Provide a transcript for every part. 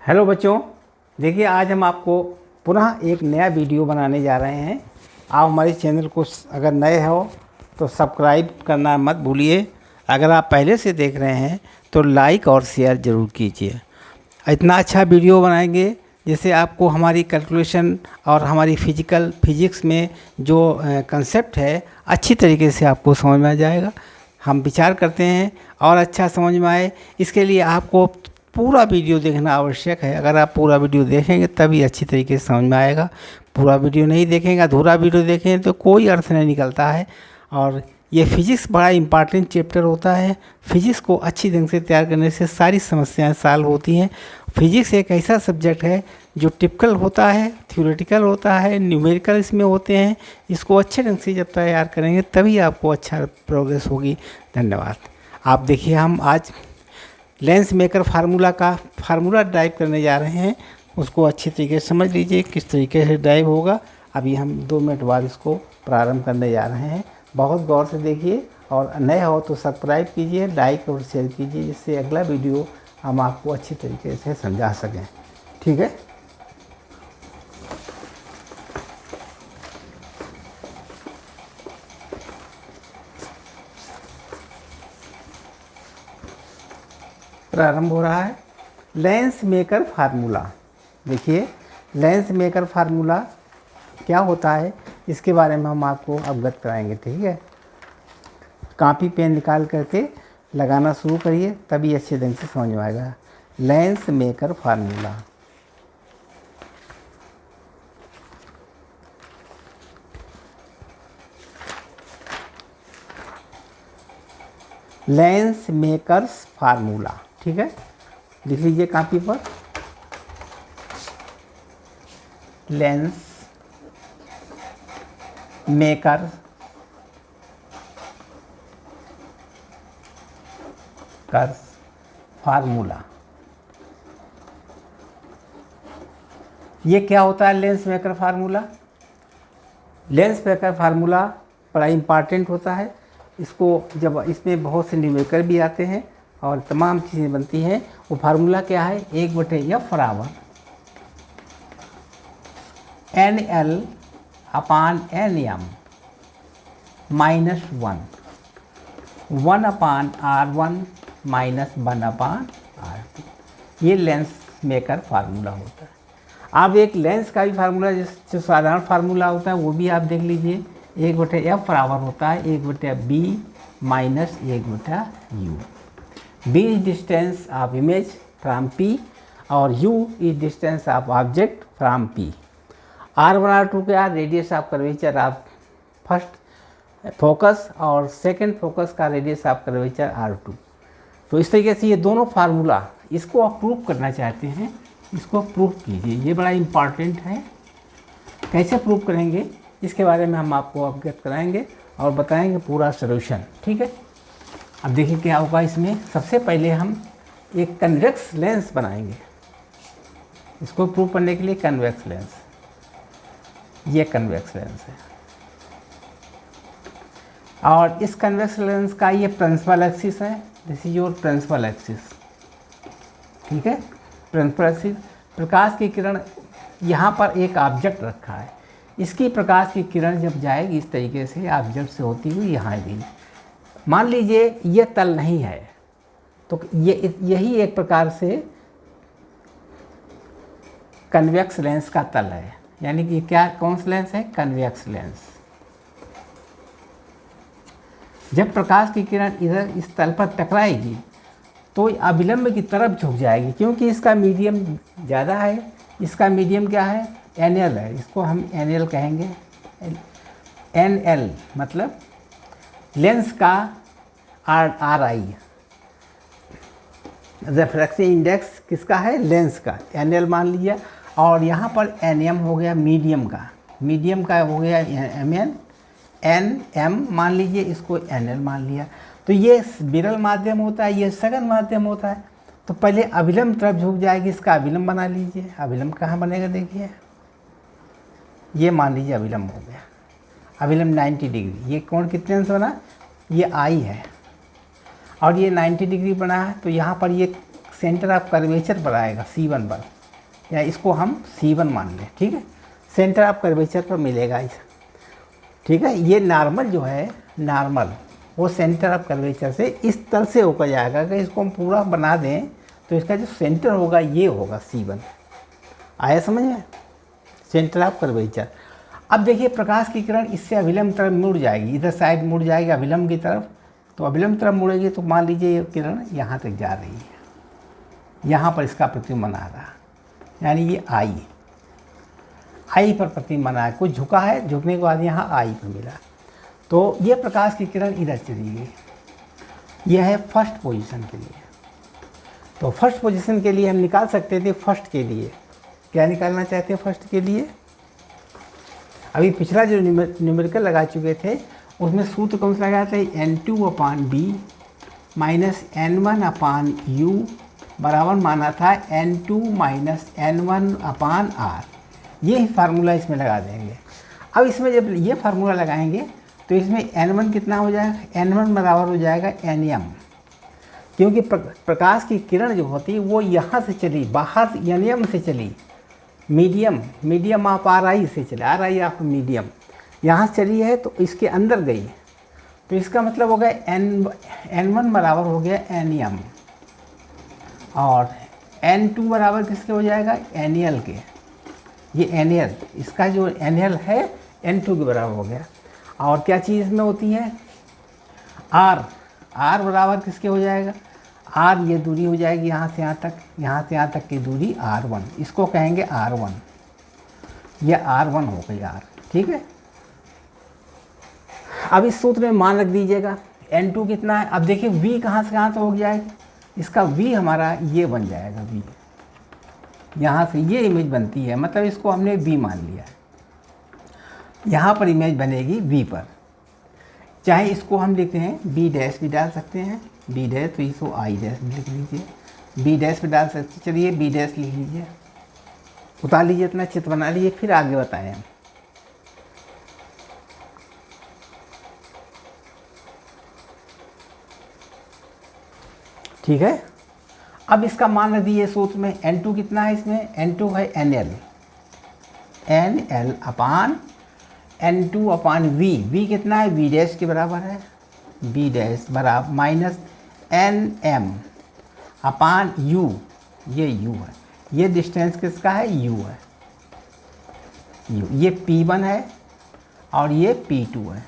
Hello बच्चों, देखिए आज हम आपको पुनः एक नया वीडियो बनाने जा रहे हैं। आप हमारे चैनल को अगर नए हो तो सब्सक्राइब करना मत भूलिए। अगर आप पहले से देख रहे हैं तो लाइक और शेयर ज़रूर कीजिए। इतना अच्छा वीडियो बनाएंगे जिससे आपको हमारी कैलकुलेशन और हमारी फिजिक्स में जो कंसेप्ट है अच्छी तरीके से आपको समझ में आ जाएगा। हम विचार करते हैं और अच्छा समझ में आए, इसके लिए आपको पूरा वीडियो देखना आवश्यक है। अगर आप पूरा वीडियो देखेंगे तभी अच्छी तरीके से समझ में आएगा। पूरा वीडियो नहीं देखेंगे, अधूरा वीडियो देखेंगे तो कोई अर्थ नहीं निकलता है। और ये फिजिक्स बड़ा इम्पॉर्टेंट चैप्टर होता है। फिजिक्स को अच्छी ढंग से तैयार करने से सारी समस्याएं सॉल्व होती हैं। फिजिक्स एक ऐसा सब्जेक्ट है जो टिपिकल होता है, थ्योरेटिकल होता है, न्यूमेरिकल इसमें होते हैं। इसको अच्छे ढंग से जब तैयार करेंगे तभी आपको अच्छा प्रोग्रेस होगी। धन्यवाद। आप देखिए, हम आज लेंस मेकर फार्मूला ड्राइव करने जा रहे हैं। उसको अच्छी तरीके से समझ लीजिए किस तरीके से ड्राइव होगा। अभी हम 2 मिनट बाद इसको प्रारंभ करने जा रहे हैं। बहुत गौर से देखिए और नए हो तो सब्सक्राइब कीजिए, लाइक और शेयर कीजिए, जिससे अगला वीडियो हम आपको अच्छी तरीके से समझा सकें। ठीक है। प्रारंभ हो रहा है। Lens maker formula. देखिए, लेंस मेकर फार्मूला क्या होता है इसके बारे में हम आपको अवगत कराएंगे। ठीक है। कॉपी पेन निकाल करके लगाना शुरू करिए, तभी अच्छे ढंग से समझ में आएगा। Lens maker formula. Lens makers formula. ठीक है, लिख लीजिए कॉपी पर। Lens maker formula. ये क्या होता है lens maker formula? Lens maker formula बड़ा इम्पॉर्टेंट होता है। इसको जब इसमें बहुत से न्यूमेरिकल भी आते हैं और तमाम चीज़ें बनती हैं। वो फार्मूला क्या है? 1/f बराबर NL अपान NM -1 1 अपान R1 -1 अपान R2। ये लेंस मेकर फार्मूला होता है। आप एक लेंस का भी फार्मूला जो साधारण फार्मूला होता है वो भी आप देख लीजिए। 1/f बराबर होता है 1/b minus 1/u। b is distance of image from p और u is distance of object from p। R1 R2 क्या? Radius of curvature of first focus और सेकंड फोकस का रेडियस ऑफ कर्वेचर R2। तो इस तरीके से ये दोनों फार्मूला, इसको आप प्रूव करना चाहते हैं, इसको प्रूव कीजिए। ये बड़ा इम्पॉर्टेंट है। कैसे प्रूव करेंगे इसके बारे में हम आपको अवगत कराएंगे और बताएंगे पूरा सॉल्यूशन। ठीक है। अब देखिए क्या होगा इसमें। सबसे पहले हम एक कन्वेक्स लेंस बनाएंगे। इसको प्रूव करने के लिए कन्वेक्स लेंस, ये कन्वेक्स लेंस है और इस कन्वेक्स लेंस का ये प्रिंसिपल एक्सिस है। This is your principal axis. ठीक है। प्रिंसिपल एक्सिस, प्रकाश की किरण, यहाँ पर एक ऑब्जेक्ट रखा है। इसकी प्रकाश की किरण जब जाएगी इस तरीके से ऑब्जेक्ट से होती हुई यहाँ भी, मान लीजिए ये तल नहीं है तो यही एक प्रकार से कन्वेक्स लेंस का तल है। यानी कि क्या, कौन सा लेंस है? Convex lens. जब प्रकाश की किरण इधर इस तल पर टकराएगी तो अभिलंब की तरफ झुक जाएगी, क्योंकि इसका मीडियम ज़्यादा है। इसका मीडियम क्या है? NL है। इसको हम NL कहेंगे। NL मतलब लेंस का RI, रिफ्रैक्शन इंडेक्स किसका है? लेंस का। NL मान लिया। और यहाँ पर NM हो गया मीडियम का, मीडियम का हो गया NM मान लीजिए, इसको NL मान लिया। तो ये विरल माध्यम होता है, ये सघन माध्यम होता है। तो पहले अभिलंब तरफ झुक जाएगी, इसका अभिलंब बना लीजिए। अभिलंब कहाँ बनेगा? देखिए, ये मान लीजिए अभिलंब हो गया। अभिलंब 90 डिग्री। ये कोण कितने से बना? ये I है और ये 90 डिग्री बना है। तो यहाँ पर ये सेंटर ऑफ कर्वेचर पर आएगा C1 पर, या इसको हम C1 मान लें, ठीक है। सेंटर ऑफ कर्वेचर पर मिलेगा इस, ठीक है। ये नॉर्मल जो है, नॉर्मल वो सेंटर ऑफ कर्वेचर से इस तरह से होकर जाएगा। अगर इसको हम पूरा बना दें तो इसका जो सेंटर होगा ये होगा C1। आया समझ में, सेंटर ऑफ कर्वेचर। अब देखिए प्रकाश की किरण इससे अभिलंब तरफ मुड़ जाएगी, इधर साइड मुड़ जाएगी अभिलंब की तरफ। तो अभिलंब तरफ मुड़ेगी तो मान लीजिए ये किरण यहाँ तक जा रही है, यहाँ पर इसका प्रतिबिंब आ रहा, यानी ये आई पर प्रतिबिंब है, कुछ झुका है, झुकने के बाद यहाँ आई पर मिला। तो ये प्रकाश की किरण इधर चली गई। यह है फर्स्ट पोजीशन के लिए। तो फर्स्ट पोजीशन के लिए हम निकाल सकते थे, फर्स्ट के लिए क्या निकालना चाहते हैं फर्स्ट के लिए। अभी पिछला जो न्यूमेरिकल लगा चुके थे उसमें सूत्र कौन सा लगाया था, N2/B माइनस N1/U बराबर माना था N2 माइनस N1/R। ये ही फार्मूला इसमें लगा देंगे। अब इसमें जब ये फार्मूला लगाएंगे तो इसमें N1 कितना हो जाएगा, N1 बराबर हो जाएगा Nm, क्योंकि प्रकाश की किरण जो होती है वो यहाँ से चली, बाहर Nm से चली, मीडियम ऑफ RI से चले, RI ऑफ मीडियम यहाँ से चली है तो इसके अंदर गई। तो इसका मतलब हो गया N1 बराबर हो गया Nm, और N2 बराबर किसके हो जाएगा, Nl के। ये Nl, इसका जो Nl है N2 के बराबर हो गया। और क्या चीज़ में होती है, R बराबर किसके हो जाएगा, R ये दूरी हो जाएगी यहाँ से यहाँ तक, यहाँ से यहाँ तक की दूरी R1, इसको कहेंगे R1। यह R1 हो गई R, ठीक है। अब इस सूत्र में मान रख दीजिएगा N2 कितना है। अब देखिए V कहाँ से कहाँ तक हो जाएगा, इसका V हमारा ये बन जाएगा, V यहाँ से ये इमेज बनती है, मतलब इसको हमने V मान लिया है। यहाँ पर इमेज बनेगी V पर, चाहे इसको हम लिखते हैं B डैश भी डाल सकते हैं, B डैश, तो इसको I डैश भी लिख लीजिए, B डैश भी डाल सकते, चलिए B डैश लिख लीजिए, उतार लीजिए, इतना चित्र बना लीजिए, फिर आगे बताएं हम। ठीक है। अब इसका मान रख दिए सूत्र में, N2 कितना है इसमें, N2 है NL अपान N2/V। V कितना है, V डैश के बराबर है, V डैश बराबर माइनस NM अपान U, ये U है, ये डिस्टेंस किसका है, U है, U। ये P1 है और ये P2 है,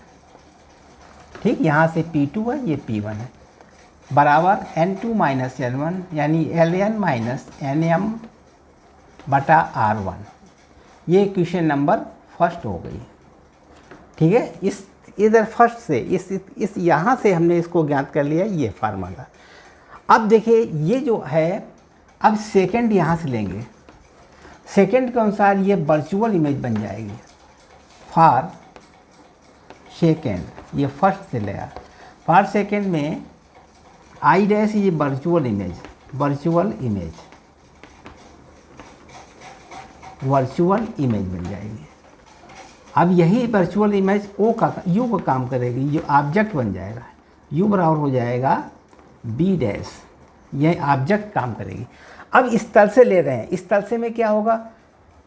ठीक। यहाँ से P2 है, ये P1 है, बराबर N2 माइनस N1 यानी Ln माइनस Nm बटा R1। ये क्वेश्चन नंबर फर्स्ट हो गई, ठीक है। इस इधर फर्स्ट से इस यहाँ से हमने इसको ज्ञात कर लिया, ये फार्मूला। अब देखिए ये जो है, अब सेकंड यहाँ से लेंगे, सेकंड के अनुसार ये वर्चुअल इमेज बन जाएगी। फॉर सेकंड, ये फर्स्ट से लेगा, फॉर सेकंड में I डैश ये वर्चुअल इमेज बन जाएगी। अब यही वर्चुअल इमेज U का काम करेगी, ये ऑब्जेक्ट बन जाएगा, U बराबर हो जाएगा B डैश, यह ऑब्जेक्ट काम करेगी। अब इस तल से ले रहे हैं, इस तल से में क्या होगा,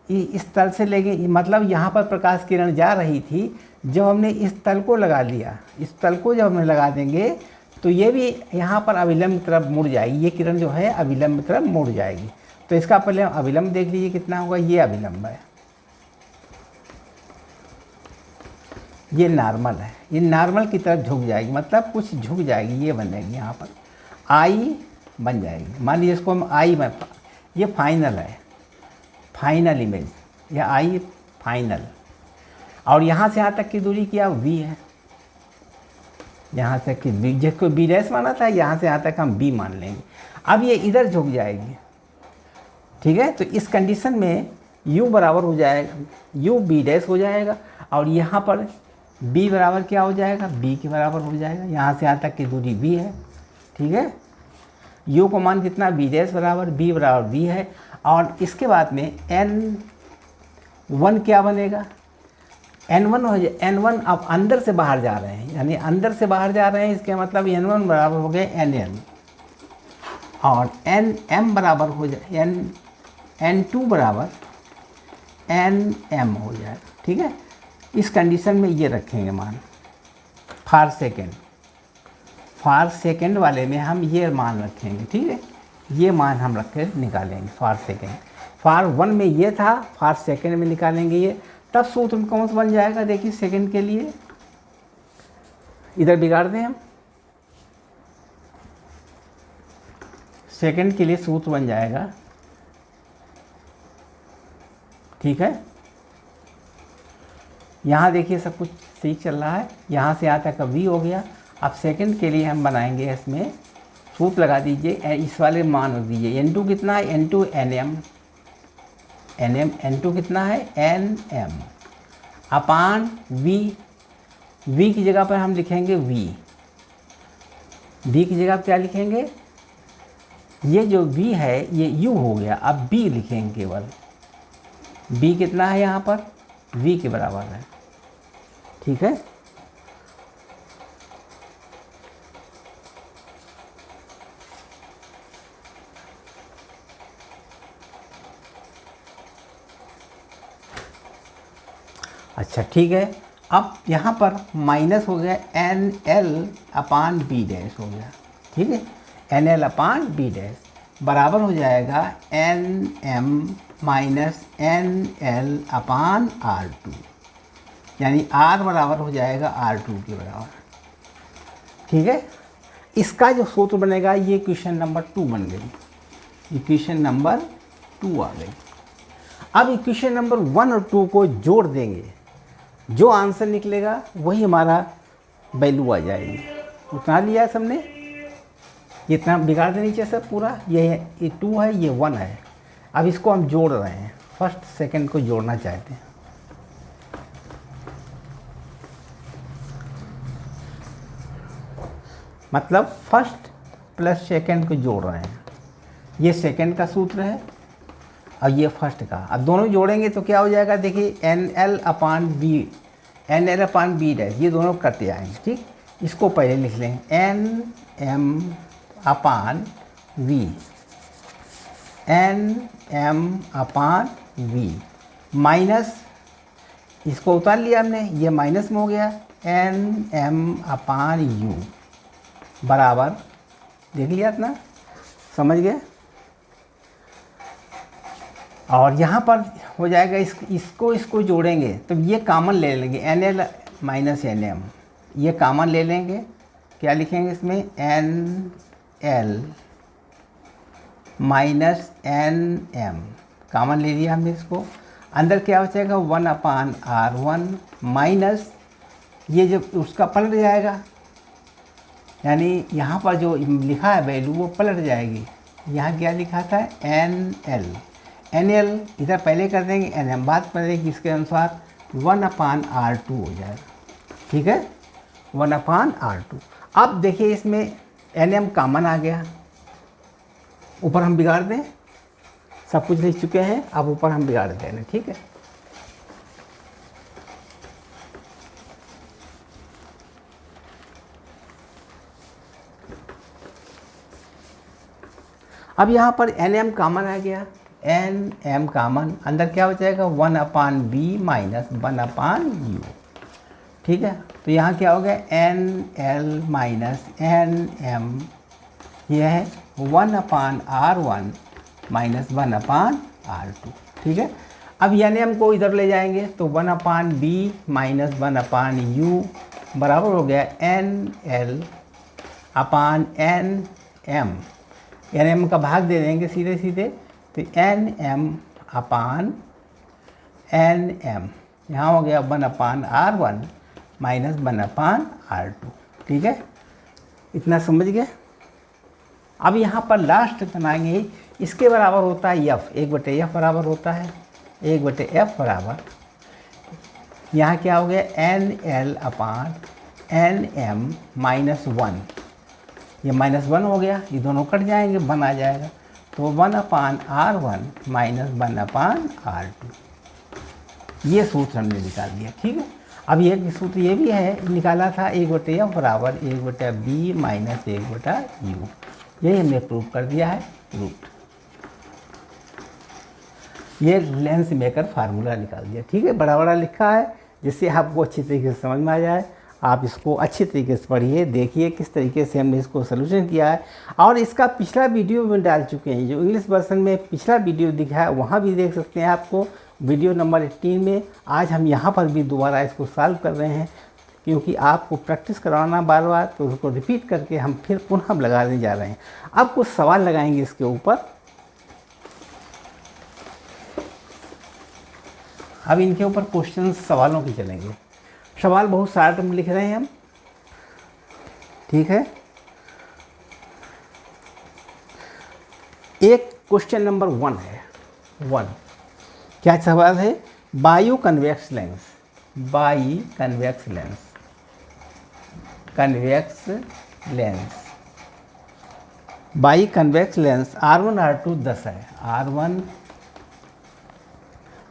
इस तल से लेंगे, मतलब यहाँ पर प्रकाश किरण जा रही थी, जब हमने इस तल को लगा लिया, इस तल को जब हम लगा देंगे तो ये भी यहाँ पर अभिलंब तरफ मुड़ जाएगी, ये किरण जो है अभिलंब तरफ मुड़ जाएगी। तो इसका पहले अभिलंब देख लीजिए कितना होगा, ये अभिलंब है, ये नॉर्मल है, ये नॉर्मल की तरफ झुक जाएगी, मतलब कुछ झुक जाएगी, ये बनेगी, यहाँ पर आई बन जाएगी। मान लीजिए इसको हम आई में, ये फाइनल है, फाइनल इमेज, ये आई फाइनल, और यहाँ से यहाँ तक की दूरी क्या V है, यहाँ तक कि B, जिसको B डैश माना था, यहाँ से यहाँ तक हम B मान लेंगे। अब ये इधर झुक जाएगी, ठीक है। तो इस कंडीशन में U बराबर हो जाएगा, U B डैश हो जाएगा, और यहाँ पर B बराबर क्या हो जाएगा, B के बराबर हो जाएगा, यहाँ से यहाँ तक की दूरी B है, ठीक है। U को मान कितना, B डैश बराबर B बराबर B है, और इसके बाद में N1 क्या बनेगा, N1 हो जाए, N1 अब अंदर से बाहर जा रहे हैं, यानी अंदर से बाहर जा रहे हैं, इसके मतलब N1 बराबर हो गया NL, और एन एम बराबर हो जाए एन टू बराबर एन एम हो जाए। ठीक है, इस कंडीशन में ये रखेंगे मान फॉर सेकेंड वाले में हम ये मान रखेंगे। ठीक है, ये मान हम रख कर निकालेंगे फॉर सेकेंड। फॉर वन में ये था, फॉर सेकेंड में निकालेंगे ये, तब सूत्र कौन सा बन जाएगा देखिए सेकेंड के लिए। इधर बिगाड़ दें हम, सेकेंड के लिए सूत्र बन जाएगा। ठीक है, यहाँ देखिए सब कुछ ठीक चल रहा है, यहाँ से यहाँ तक v हो गया। अब सेकंड के लिए हम बनाएंगे, इसमें सूत्र लगा दीजिए, इस वाले मान रख दीजिए। n2 कितना है, n2 nm, n2 कितना है nm अपान v की जगह पर हम लिखेंगे v की जगह पर क्या लिखेंगे, ये जो v है ये u हो गया। अब b लिखेंगे केवल, b कितना है यहाँ पर v के बराबर है। ठीक है, अच्छा ठीक है। अब यहाँ पर माइनस हो गया N L upon B dash हो गया। ठीक है, N L upon B dash बराबर हो जाएगा N M minus N L upon R two, यानी आर बराबर हो जाएगा आर टू के बराबर। ठीक है, इसका जो सूत्र बनेगा ये इक्वेशन नंबर 2 बन गई, इक्वेशन नंबर 2 आ गई। अब इक्वेशन नंबर 1 और 2 को जोड़ देंगे, जो आंसर निकलेगा वही हमारा वैल्यू आ जाएगी। उतना लिया है सबने, इतना बिगाड़ देनी चाहिए सब पूरा। ये 2 है, ये 1 है। अब इसको हम जोड़ रहे हैं, फर्स्ट सेकंड को जोड़ना चाहते हैं। मतलब फर्स्ट प्लस सेकंड को जोड़ रहे हैं। ये सेकंड का सूत्र है और ये फर्स्ट का। अब दोनों जोड़ेंगे तो क्या हो जाएगा देखिए, N L upon B dash, ये दोनों कट आएंगे। ठीक, इसको पहले लिख लें, N M upon V, N M upon V minus, इसको उतार लिया हमने, ये माइनस में हो गया, एन एम अपान यू बराबर, देख लिया इतना, समझ गए। और यहाँ पर हो जाएगा इसको जोड़ेंगे तो ये कॉमन ले लेंगे, N L minus N M, ये कॉमन ले लेंगे। क्या लिखेंगे इसमें, N L minus N M common ले लिया हमने इसको। अंदर क्या हो जाएगा 1 अपान आर वन माइनस, ये जब उसका पलट जाएगा, यानी यहाँ पर जो लिखा है वैल्यू वो पलट जाएगी। यहाँ क्या लिखा था, एन एल इधर पहले कर देंगे, एन एम बात करेंगे, इसके अनुसार 1 अपान आर टू हो जाएगा। ठीक है, 1 अपान आर टू। अब देखिए इसमें एन एम कॉमन आ गया, ऊपर हम बिगाड़ दें, सब कुछ लिख चुके हैं, अब ऊपर हम बिगाड़ दें। ठीक है, अब यहाँ पर एन एम कॉमन आ गया, एन एम कॉमन, अंदर क्या हो जाएगा 1 upon B minus 1 upon U. ठीक है, तो यहाँ क्या हो गया, N L minus N M, यह है 1 upon R one minus 1 upon R two. ठीक है, अब एन एम को इधर ले जाएंगे तो 1 upon B minus 1 upon U बराबर हो गया N L upon N M, N M का भाग दे देंगे सीधे सीधे, तो N M upon N M, यहाँ हो गया 1 upon R one minus 1 upon R two. ठीक है, इतना समझ गए। अब यहाँ पर लास्ट बनाएंगे, इसके बराबर होता है एफ, 1/f बराबर होता है 1/f बराबर, यहाँ क्या हो गया N L upon N M minus 1, ये -1 हो गया, ये दोनों कट जाएंगे, 1 आ जाएगा, तो 1 upon R one minus 1 upon R two. ये सूत्र हमने निकाल दिया। ठीक है, अब ये सूत्र ये भी है, निकाला था 1/f बराबर 1/b माइनस 1/u। यही हमने प्रूव कर दिया है, प्रूव्ड। ये लेंस मेकर फार्मूला निकाल दिया, ठीक है, बड़ा बड़ा लिखा है जिससे आपको अच्छी तरीके से समझ में आ जाए। आप इसको अच्छी तरीके से पढ़िए, देखिए किस तरीके से हमने इसको सलूशन किया है। और इसका पिछला वीडियो भी डाल चुके हैं, जो इंग्लिश वर्जन में पिछला वीडियो दिखा है वहाँ भी देख सकते हैं आपको, वीडियो नंबर 18 में। आज हम यहाँ पर भी दोबारा इसको सॉल्व कर रहे हैं, क्योंकि आपको प्रैक्टिस करवाना बार बार, तो उसको रिपीट करके हम फिर पुनः लगाने जा रहे हैं। अब कुछ सवाल लगाएंगे इसके ऊपर। अब इनके ऊपर क्वेश्चन सवालों के चलेंगे। सवाल बहुत शॉर्ट में लिख रहे हैं हम, ठीक है। एक क्वेश्चन नंबर 1 है, 1 क्या सवाल है? Bio convex lens, by convex lens, convex lens, by convex lens R1 R2 10 है, R1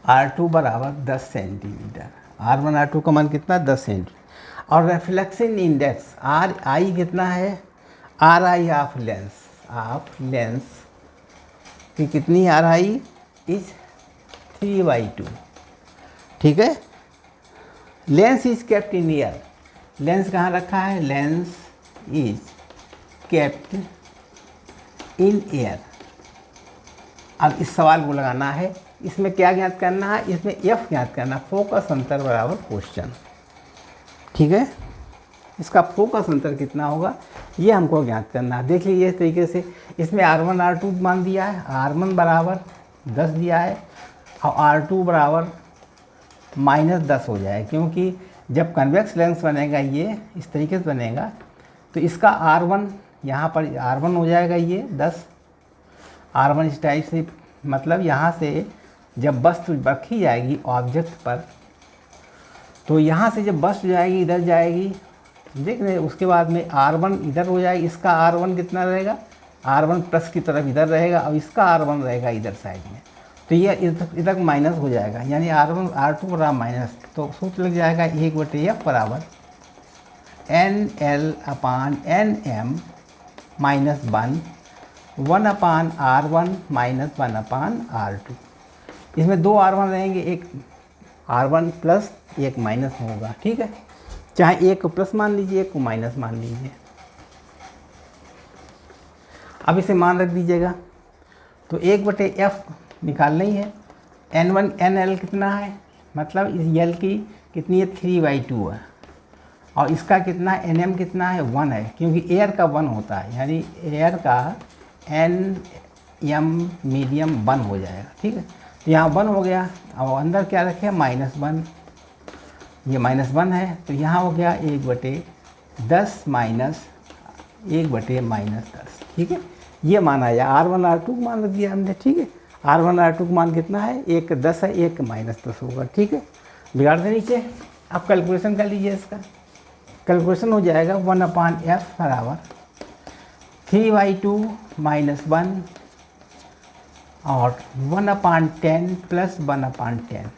R2 बराबर 10 सेंटीमीटर। R1 R2 का मान कितना? 10 सेंटीमीटर। और रिफ्लेक्शन इंडेक्स RI कितना है? RI of lens, of lens की कितनी RI इज 3/2, ठीक है। Lens is kept in air, lens कहाँ रखा है? Lens is kept in air. अब इस सवाल को लगाना है, इसमें क्या ज्ञात करना है? इसमें F ज्ञात करना, फोकस अंतर बराबर क्वेश्चन, ठीक है। इसका फोकस अंतर कितना होगा ये हमको ज्ञात करना है। देख लीजिए इस तरीके से, इसमें R1 R2 मान दिया है, R1 बराबर 10 दिया है और R2 बराबर -10 हो जाए, क्योंकि जब कन्वेक्स लेंस बनेगा ये इस तरीके से बनेगा, तो इसका R1 यहाँ पर R1 हो जाएगा ये 10, R1 इस टाइप से, मतलब यहाँ से जब वस्तु रखी जाएगी ऑब्जेक्ट पर, तो यहाँ से जब वस्तु जाएगी इधर जाएगी, देख रहे, उसके बाद में R1 इधर हो जाएगी, इसका R1 कितना रहेगा? R1 प्लस की तरफ इधर रहेगा और इसका R1 रहेगा इधर साइड में, तो ये इधर माइनस हो जाएगा, यानी R1 R2 बराबर माइनस, तो सूत्र लग जाएगा 1/F बराबर NL/NM -1, 1/R1 -1/R2। इसमें 2 R1 रहेंगे, एक R1 प्लस एक माइनस होगा, ठीक है। चाहे एक को प्लस मान लीजिए, एक को माइनस मान लीजिए। अब इसे मान रख दीजिएगा, तो 1/F निकालना ही है। N1 NL कितना है? मतलब इस L की कितनी है? 3/2 है, और इसका कितना है? NM कितना है? 1 है, क्योंकि एयर का 1 होता है, यानी एयर का NM मीडियम 1 हो जाएगा, ठीक है। तो यहाँ 1 हो गया, अब अंदर क्या रखे? -1, ये -1 है, तो यहाँ हो गया 1/10 माइनस 1/-10, ठीक है। ये मान आया, R1 R2 मान रख दिया हमने, ठीक है। R1 R2 का मान कितना है? 1 10 है, 1 -10 होगा, ठीक है। बिगाड़ दे नीचे, अब कैलकुलेशन कर लीजिए इसका। कैलकुलेशन हो जाएगा 1/F बराबर 3/2 -1 और 1/10 प्लस 1/10,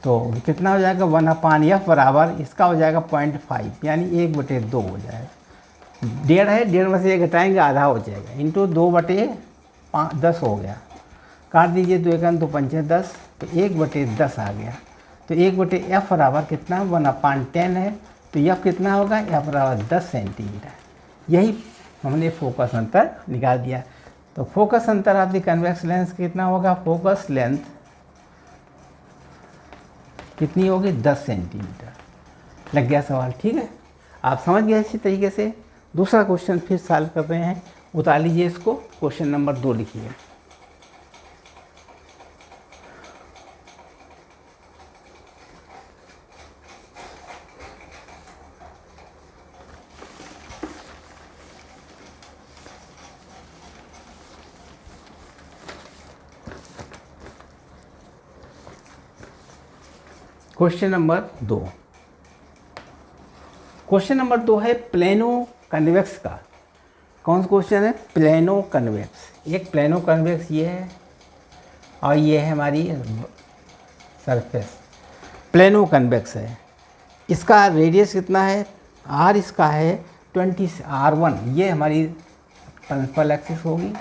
तो कितना हो जाएगा? 1/F बराबर इसका हो जाएगा 0.5, यानी 1/2 हो जाएगा। 1.5 है, 1.5 में से 1 घटाएंगे, आधा हो जाएगा, इंटू 2/10 हो गया। काट दीजिए, 2 1 2 5 10, तो 1/10 आ गया। तो 1/F बराबर कितना? 1/10 है, तो F कितना होगा? F बराबर 10 सेंटीमीटर। यही हमने फोकस अंतर निकाल दिया। तो फोकस अंतर आपकी कन्वेक्स लेंस कितना होगा? फोकस लेंथ कितनी होगी? 10 सेंटीमीटर। लग गया सवाल, ठीक है। आप समझ गए इसी तरीके से। दूसरा क्वेश्चन फिर सॉल्व कर रहे हैं, उतार लीजिए इसको। क्वेश्चन नंबर 2 लिखिए। क्वेश्चन नंबर 2, क्वेश्चन नंबर 2 है प्लेनो कन्वेक्स का। कौन सा क्वेश्चन है? Plano convex. एक प्लेनो कन्वेक्स ये है और ये है हमारी सरफेस, प्लेनो कन्वेक्स है। इसका रेडियस कितना है? R इसका है 20, R1 ये हमारी प्रिंसिपल एक्सिस होगी।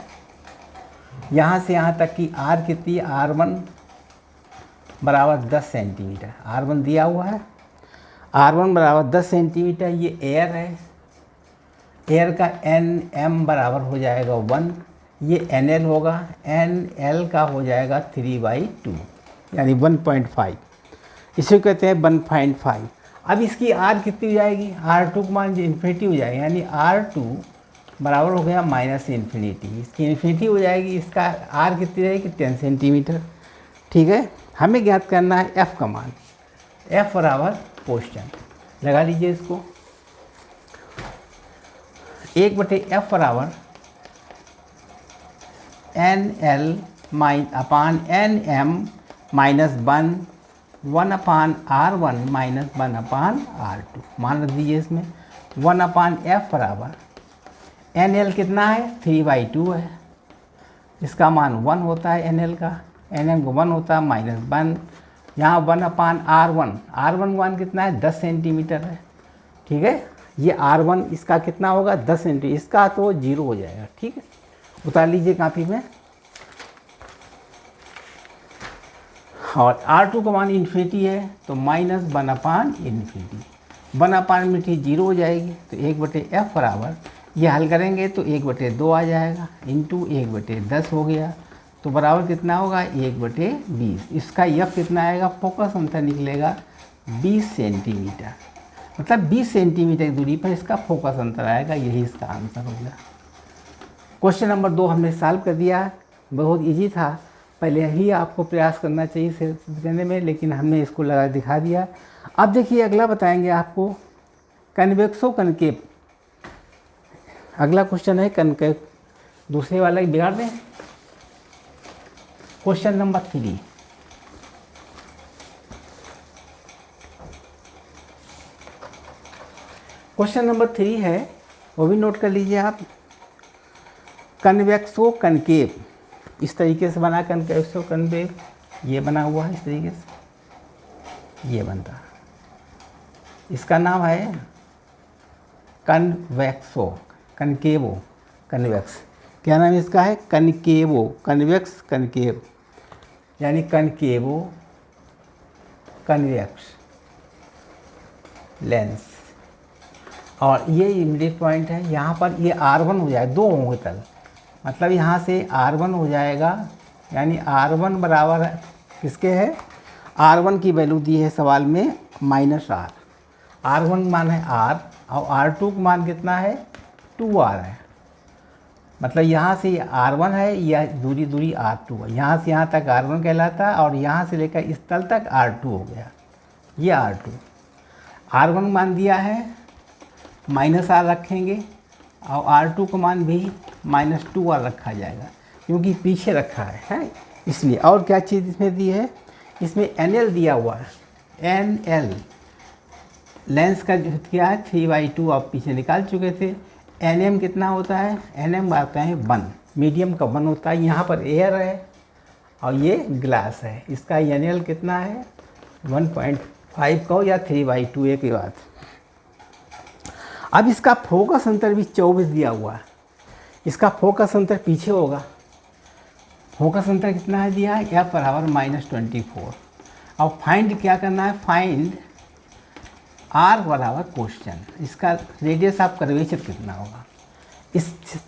यहाँ से यहाँ तक की आर कितनी, R1 बराबर 10 सेंटीमीटर, R1 दिया हुआ है, R1 बराबर 10 सेंटीमीटर। ये एयर है, एयर का NM बराबर हो जाएगा 1, ये NL होगा, NL का हो जाएगा 3/2 यानी 1.5, इसे कहते हैं 1.5। अब इसकी R कितनी हो जाएगी, R2 का मान जो इन्फिनिटी हो जाएगा, यानी R2 बराबर हो गया -इन्फिनिटी, इसकी इन्फिनिटी हो जाएगी, इसका R कितनी रहेगी 10 सेंटीमीटर। ठीक है, हमें ज्ञात करना है F का मान, F बराबर क्वेश्चन लगा लीजिए इसको, 1/F बराबर NL अपान NM minus 1/R1 minus 1/R2, मान रख दीजिए इसमें 1/F बराबर NL कितना है 3/2 है, इसका मान 1 होता है NL का, NM को 1 होता है -1, यहाँ 1/R1, R1 मान कितना है 10 सेंटीमीटर है। ठीक है, ये R1 इसका कितना होगा 10 सेंटीमीटर, इसका तो 0 हो जाएगा। ठीक है, उतार लीजिए कापी में। और R2 का मान इन्फिनिटी है तो -1/इन्फिनिटी, 1/इन्फिनिटी 0 हो जाएगी, तो 1/F बराबर, ये हल करेंगे तो 1/2 आ जाएगा, इंटू 1/10 हो गया, तो बराबर कितना होगा 1/20। इसका F कितना आएगा, फोकस अंतर निकलेगा 20 सेंटीमीटर, मतलब 20 सेंटीमीटर की दूरी पर इसका फोकस अंतर आएगा, यही इसका आंसर होगा। क्वेश्चन नंबर 2 हमने सॉल्व कर दिया, बहुत इजी था, पहले ही आपको प्रयास करना चाहिए सिद्ध करने में, लेकिन हमने इसको लगा दिखा दिया। अब देखिए अगला बताएंगे आपको कन्वेक्सो कनकेव, अगला क्वेश्चन है कनकेव, दूसरे वाला ही बिगाड़ दें। क्वेश्चन नंबर 3, क्वेश्चन नंबर 3 है, वो भी नोट कर लीजिए आप। कन्वेक्सो कनकेव इस तरीके से बना, कन्वेक्सो कनकेव ये बना हुआ है इस तरीके से, ये बनता, इसका नाम है कन्वेक्सो, कनकेवो, कन्वेक्स, क्या नाम इसका है कनकेवो, कन्वेक्स कनकेव, यानी कनकेवो कन्वेक्स लेंस। और ये इमीडिएट पॉइंट है, यहाँ पर ये R1 हो जाए, 2 होंगे तल, मतलब यहाँ से R1 हो जाएगा, यानी R1 बराबर किसके है, R1 की वैल्यू दी है सवाल में -R, R1 मान है R और R2 का मान कितना है 2R है, मतलब यहाँ से R1 है, यह दूरी R2 है, यहाँ से यहाँ तक R1 कहलाता है, और यहाँ से लेकर इस तल तक R2 हो गया, ये R2, R1 मान दिया है -R रखेंगे, और R2 का मान भी -2R रखा जाएगा, क्योंकि पीछे रखा है इसलिए। और क्या चीज़ इसमें दी है, इसमें NL दिया हुआ है, NL लेंस का जो क्या है 3/2 आप पीछे निकाल चुके थे। NM कितना होता है, NM आता है 1, मीडियम का 1 होता है, यहाँ पर एयर है और ये ग्लास है, इसका NL कितना है 1.5 का हो या 3/2, एक ही बात। अब इसका फोकस अंतर भी 24 दिया हुआ है, इसका फोकस अंतर पीछे होगा, फोकस अंतर कितना है दिया है, F बराबर -24। अब फाइंड क्या करना है, फाइंड R बराबर क्वेश्चन, इसका रेडियस ऑफ कर्वेचर कितना होगा,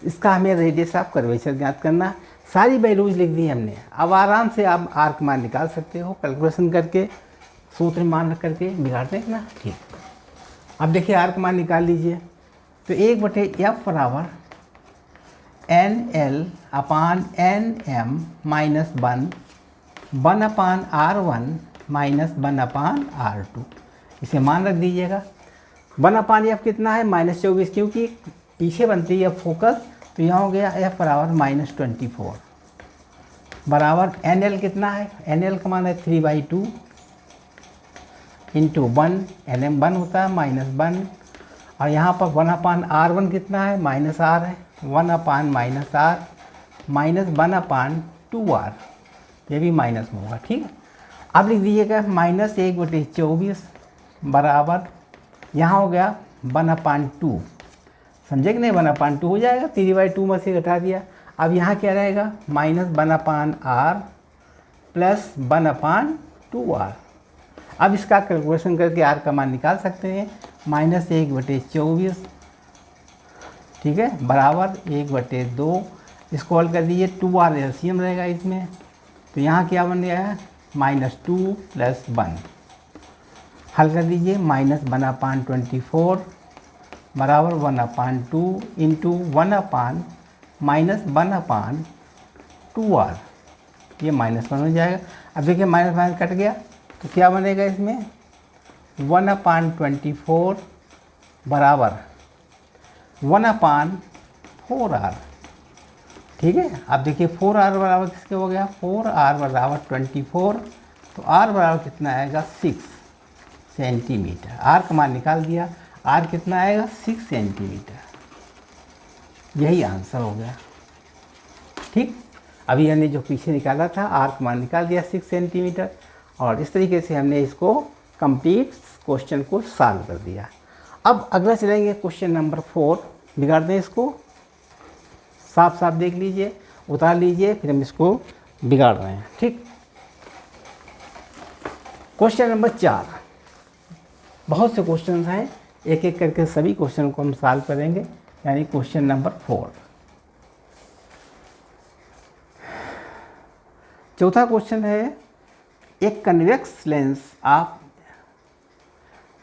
इसका हमें रेडियस ऑफ कर्वेचर ज्ञात करना। सारी वैल्यूज लिख दी हमने, अब आराम से आप R का मान निकाल सकते हो कैलकुलेशन करके, सूत्र मान रख करके बिगाड़ देना। ठीक, अब देखिए R का मान निकाल लीजिए, तो 1/F बराबर NL अपान NM minus 1/R1 minus 1/R2, इसे मान रख दीजिएगा। 1/F कितना है -24, क्योंकि पीछे बनती है फोकस, तो यहाँ हो गया F बराबर -24 बराबर NL कितना है, NL का मान है 3/2 इंटू 1, NM 1 होता है -1, और यहाँ पर 1/R1 कितना है -R है, 1/-R माइनस 1/2R, ये भी माइनस में होगा। ठीक है, अब लिख दीजिएगा -1/24 बराबर, यहाँ हो गया 1/2, समझे कि नहीं, 1/2 हो जाएगा, 3/2 में से घटा दिया। अब यहाँ क्या रहेगा, -1/r प्लस 1/2r। अब इसका कैलकुलेशन करके r का मान निकाल सकते हैं, -1/24, ठीक है, बराबर 1/2। इसको हल कर दीजिए, 2r एलसीएम रहेगा इसमें, तो यहाँ क्या बन गया है, -2 + 1। हल कर दीजिए, -1/24 बराबर 1/2 इंटू 1/-1/2r, ये -1 हो जाएगा। अब देखिए माइनस माइनस कट गया, तो क्या बनेगा इसमें, 1/24 बराबर 1/4r, ठीक है। अब देखिए 4r बराबर किसके हो गया, 4r बराबर 24, तो r बराबर कितना आएगा, 6 सेंटीमीटर। r का मान निकाल दिया, r कितना आएगा, 6 सेंटीमीटर। यही आंसर हो गया, ठीक। अभी हमने जो पीछे निकाला था r का मान निकाल दिया 6 सेंटीमीटर, और इस तरीके से हमने इसको कंप्लीट क्वेश्चन को सॉल्व कर दिया। अब अगला चलेंगे क्वेश्चन नंबर 4, बिगाड़ दें इसको, साफ साफ देख लीजिए, उतार लीजिए, फिर हम इसको बिगाड़ रहे हैं, ठीक। क्वेश्चन नंबर 4, बहुत से क्वेश्चन हैं, एक एक करके सभी क्वेश्चन को हम सॉल्व करेंगे, यानी क्वेश्चन नंबर 4। चौथा क्वेश्चन है, एक कन्वेक्स लेंस आप,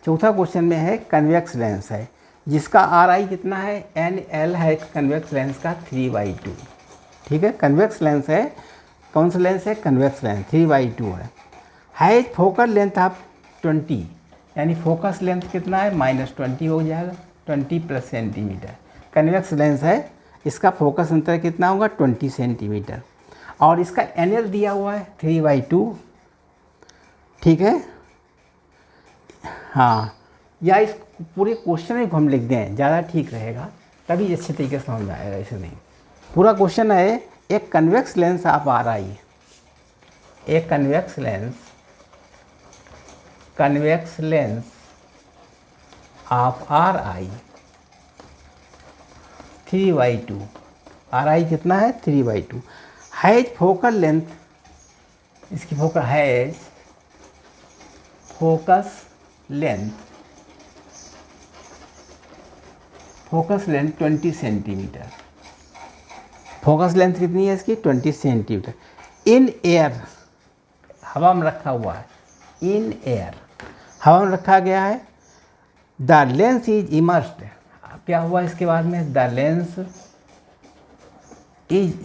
चौथा क्वेश्चन में है कन्वेक्स लेंस है जिसका RI कितना है, NL है कन्वेक्स लेंस का 3/2, ठीक है। कन्वेक्स लेंस है, कौन सा लेंस है, कन्वेक्स लेंस 3/2 है फोकल लेंथ आप 20, यानी फोकस लेंथ कितना है, -20 हो जाएगा, 20 + सेंटीमीटर। कन्वेक्स लेंस है, इसका फोकस अंतर कितना होगा, 20 सेंटीमीटर, और इसका NL दिया हुआ है 3/2, ठीक है। हाँ, या इस पूरे क्वेश्चन को हम लिख दें, ज़्यादा ठीक रहेगा, तभी अच्छे तरीके से समझ में आएगा, ऐसे नहीं। पूरा क्वेश्चन है, एक कन्वेक्स लेंस ऑफ RI, एक convex lens of RI 3/2, RI कितना है, 3/2, हैज फोकल लेंथ, इसकी has focus length 20 centimetre. Focus length कितनी है इसकी, 20 सेंटीमीटर। इन एयर, हवा में रखा हुआ है, इन एयर हवा में रखा गया है। द लेंस इज इमर्स्ड, क्या हुआ इसके बाद में, द लेंस इज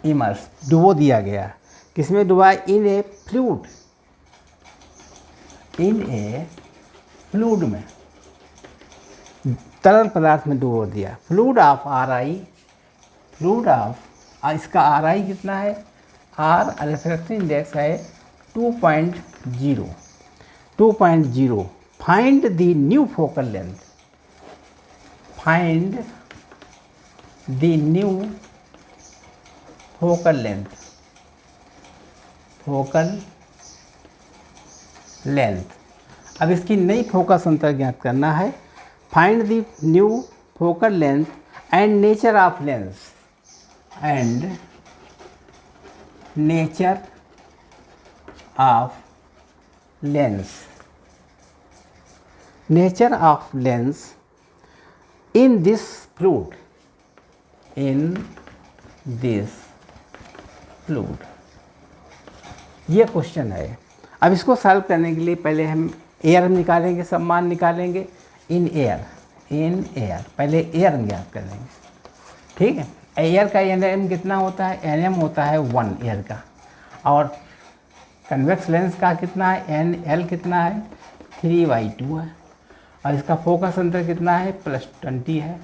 इमर्स्ड, डुबो दिया गया, किसमें डुबा, इन ए फ्लूइड, इन ए फ्लूइड में, तरल पदार्थ में डुबो दिया। Fluid of RI, fluid of, इसका RI कितना है, R रिफ्रैक्टिव इंडेक्स है 2.0। Find the new focal length, find the new focal length, अब इसकी नई फोकस अंतर ज्ञात करना है। Find the new focal length and nature of lens, and nature of lens, nature of lens in this fluid, in this fluid, ये question है। अब इसको सॉल्व करने के लिए पहले हम एयर हम निकालेंगे, सब मान निकालेंगे। इन एयर, पहले एयर हम ज्ञात करेंगे, ठीक है। एयर का NM कितना होता है, NM होता है 1 एयर का, और कन्वेक्स लेंस का कितना है, NL कितना है, 3/2 है, और इसका फोकस अंतर कितना है, +20 है,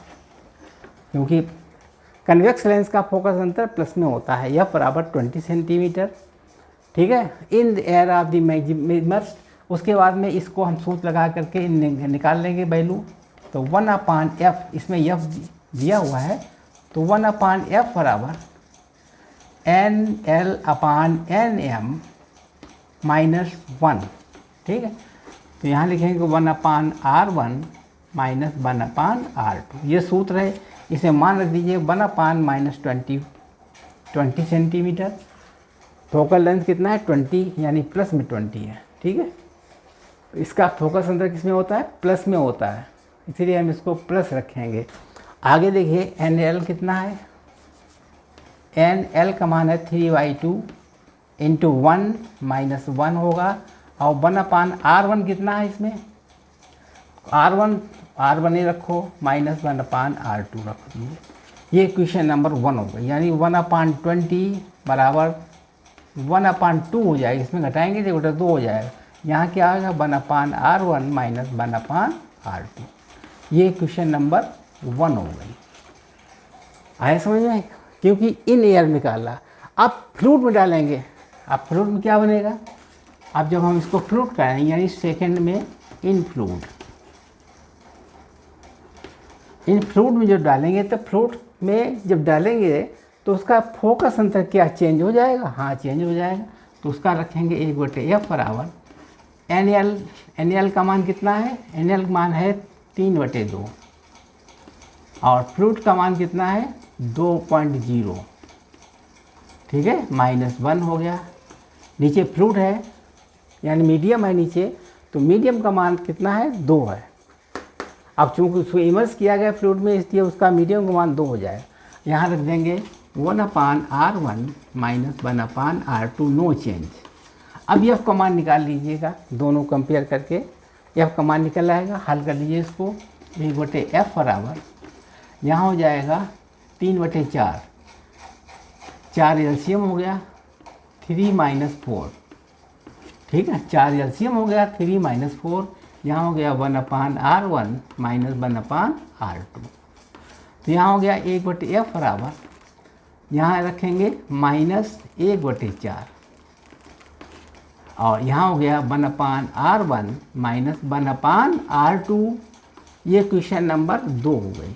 क्योंकि कन्वेक्स लेंस का फोकस अंतर प्लस में होता है, F बराबर 20 सेंटीमीटर, ठीक है। In the air of the measures, उसके बाद में इसको हम सूत्र लगा करके निकाल लेंगे वैल्यू, तो 1/F, इसमें F दिया हुआ है, तो 1/F बराबर NL/NM -1, ठीक है। तो यहाँ लिखेंगे 1/R1 माइनस 1/R2। ये सूत्र है, इसे मान रख दीजिए 1/-20 सेंटीमीटर। फोकल लेंथ कितना है 20, यानी प्लस में 20 है। ठीक है, तो इसका फोकस अंतर किस में होता है, प्लस में होता है, इसीलिए हम इसको प्लस रखेंगे। आगे देखिए NL कितना है, NL का मान है 3/2 इंटू 1 माइनस 1 होगा, और 1/R1 कितना है इसमें, R1 ही रखो, माइनस 1/R2 रख दीजिए। ये क्वेश्चन नंबर 1 होगा, यानी 1/20 बराबर 1/2 हो जाएगा, इसमें घटाएंगे तो 2 हो जाएगा। यहाँ क्या आएगा 1/R1 माइनस 1/R2। ये क्वेश्चन नंबर 1 हो गई। आया समझ में, क्योंकि इन एयर निकाला। अब फ्लूइड में डालेंगे, अब फ्लूइड में क्या बनेगा, अब जब हम इसको फ्लूइड कराएंगे यानी सेकंड में इन फ्लूइड में जो डालेंगे, तो फ्लूइड में जब डालेंगे तो उसका फोकस अंतर क्या चेंज हो जाएगा, हाँ चेंज हो जाएगा। तो उसका रखेंगे 1/F बराबर NL का मान कितना है, NL का मान है 3/2 और फ्लूइड का मान कितना है 2.0। ठीक है, -1 हो गया। नीचे फ्लूइड है यानी मीडियम है नीचे, तो मीडियम का मान कितना है 2 है। अब चूंकि उसको इमर्स किया गया फ्लूइड में, इसलिए उसका मीडियम का मान 2 हो जाएगा। यहाँ रख देंगे 1/R1 minus 1/R2, no change. अब F का मान निकाल लीजिएगा, दोनों कंपेयर करके F का मान निकल आएगा। हल कर लीजिए इसको, 1/F बराबर यहाँ हो जाएगा 3/4, 4 एलसीएम हो गया 3 - 4। ठीक है, 4 एलसीएम हो गया 3 - 4, यहाँ हो गया 1/R1 माइनस 1/R2। तो यहाँ हो गया 1/F बराबर, यहाँ रखेंगे -1/4 और यहाँ हो गया 1/R1 माइनस 1/R2। ये क्वेश्चन नंबर 2 हो गई।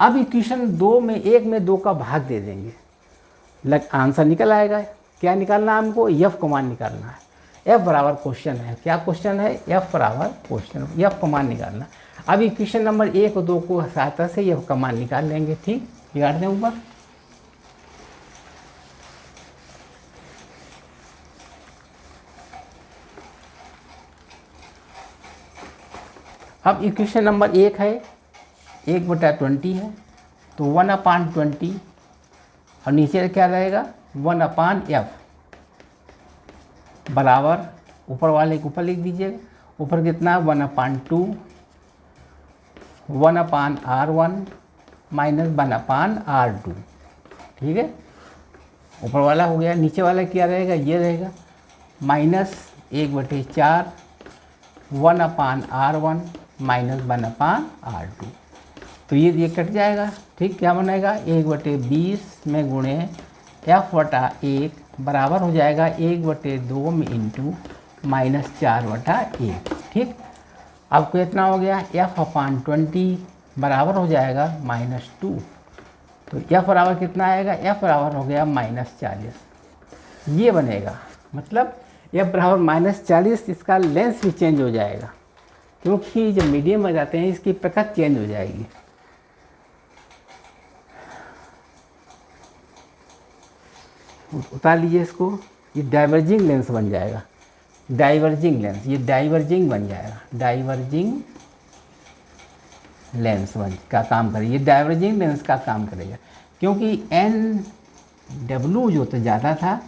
अब इक्वेशन 2 में 1 में 2 का भाग दे देंगे, आंसर निकल आएगा। क्या निकालना है हमको, F का मान निकालना है। F बराबर क्वेश्चन है, क्या क्वेश्चन है, F बराबर क्वेश्चन, F का मान निकालना। अब इक्वेशन नंबर 1 और 2 को सहायता से F का मान निकाल लेंगे। ठीक, बिगाड़ दें ऊपर। अब इक्वेशन नंबर 1 है 1/20 है, तो 1/20 और नीचे क्या रहेगा 1/F बराबर, ऊपर वाले के ऊपर लिख दीजिएगा। ऊपर कितना 1/2 1/R1 माइनस 1/R2। ठीक है, ऊपर वाला हो गया। नीचे वाला क्या रहेगा, ये रहेगा -1/4 1/R1 माइनस 1/R2। तो ये कट जाएगा। ठीक, क्या बनेगा 1/20 में गुणे F/1 बराबर हो जाएगा 1/2 में इंटू -4/1। ठीक, अब कितना हो गया F/20 बराबर हो जाएगा -2। तो F बराबर कितना आएगा, F बराबर हो गया -40। ये बनेगा, मतलब F बराबर -40, इसका लेंस भी चेंज हो जाएगा, क्योंकि जब मीडियम में जाते हैं इसकी प्रकृति चेंज हो जाएगी। उतार लीजिए इसको, ये डाइवर्जिंग लेंस बन जाएगा, डाइवर्जिंग लेंस, ये डाइवर्जिंग बन जाएगा, डाइवर्जिंग लेंस का काम करेगा, ये डाइवर्जिंग लेंस का काम करेगा, क्योंकि NW जो तो ज़्यादा था,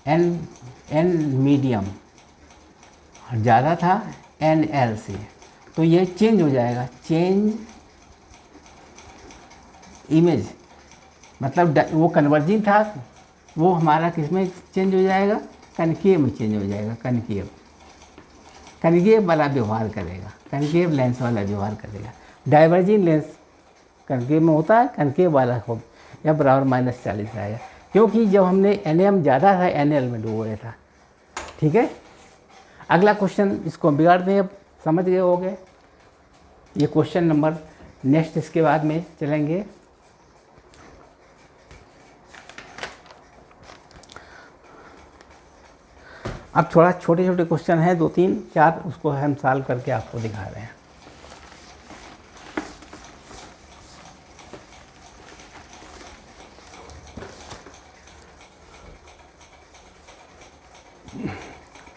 N मीडियम ज़्यादा था NL से, तो ये चेंज हो जाएगा, चेंज इमेज, मतलब वो कन्वर्जिंग था, वो हमारा किस में चेंज हो जाएगा, कनकेव में चेंज हो जाएगा, कनकेव वाला व्यवहार करेगा, कनकेव लेंस वाला व्यवहार करेगा। डाइवर्जिंग लेंस कनकेव में होता है, कनकेव वाला हो या बराबर -40 आएगा, क्योंकि जब हमने NM ज़्यादा था NL में डूबा था। ठीक है, अगला क्वेश्चन, इसको बिगाड़ दें, अब समझ गए हो गए। ये क्वेश्चन नंबर नेक्स्ट, इसके बाद में चलेंगे अब थोड़ा छोटे छोटे क्वेश्चन हैं, 2 3 4, उसको हम सॉल्व करके आपको दिखा रहे हैं।